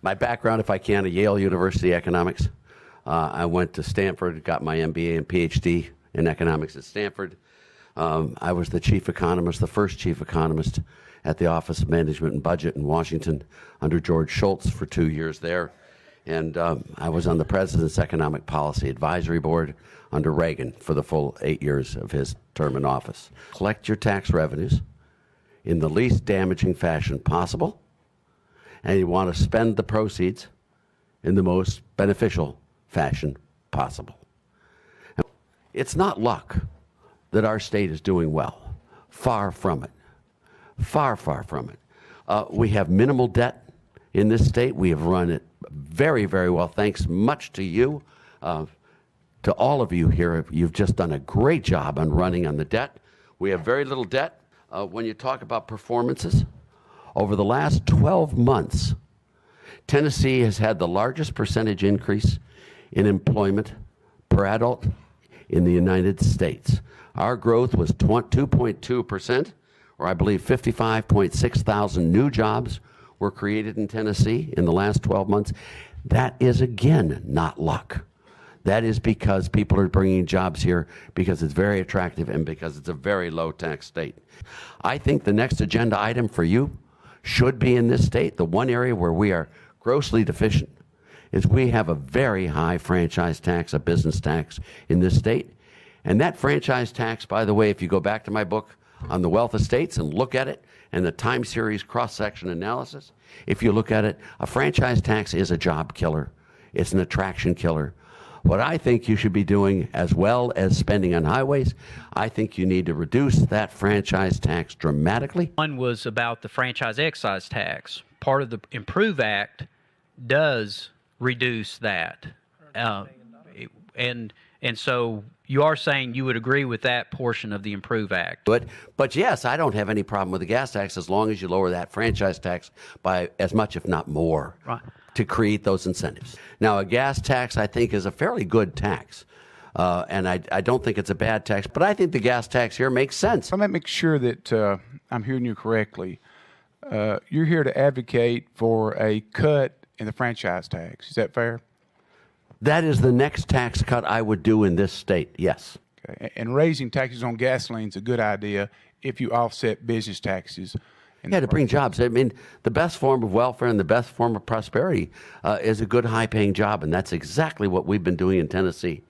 My background, if I can, at Yale University economics. I went to Stanford, got my MBA and PhD in economics at Stanford. I was the chief economist, the first chief economist at the Office of Management and Budget in Washington under George Shultz for 2 years there. And I was on the President's Economic Policy Advisory Board under Reagan for the full 8 years of his term in office. Collect your tax revenues in the least damaging fashion possible, and you want to spend the proceeds in the most beneficial fashion possible. It's not luck that our state is doing well. Far from it. Far, far from it. We have minimal debt in this state. We have run it very, very well, thanks much to you, to all of you here. You've just done a great job on running on the debt. We have very little debt. When you talk about performances, over the last 12 months, Tennessee has had the largest percentage increase in employment per adult in the United States. Our growth was 2.2%, or I believe 55.6 thousand new jobs were created in Tennessee in the last 12 months. That is, again, not luck. That is because people are bringing jobs here because it's very attractive and because it's a very low tax state. I think the next agenda item for you should be in this state. The one area where we are grossly deficient is we have a very high franchise tax, a business tax in this state. And that franchise tax, by the way, if you go back to my book on the wealth of states and look at it and the time series cross-section analysis, if you look at it, a franchise tax is a job killer. It's an attraction killer. What I think you should be doing, as well as spending on highways, I think you need to reduce that franchise tax dramatically. One was about the franchise excise tax. Part of the Improve Act does reduce that. And so you are saying you would agree with that portion of the Improve Act. But yes, I don't have any problem with the gas tax as long as you lower that franchise tax by as much, if not more, right, to create those incentives. Now, a gas tax, I think, is a fairly good tax. And I don't think it's a bad tax, but I think the gas tax here makes sense. Let me make sure that I'm hearing you correctly. You're here to advocate for a cut in the franchise tax. Is that fair? That is the next tax cut I would do in this state, yes. Okay. And raising taxes on gasoline is a good idea if you offset business taxes. Yeah, to bring jobs. I mean, the best form of welfare and the best form of prosperity is a good high-paying job, and that's exactly what we've been doing in Tennessee.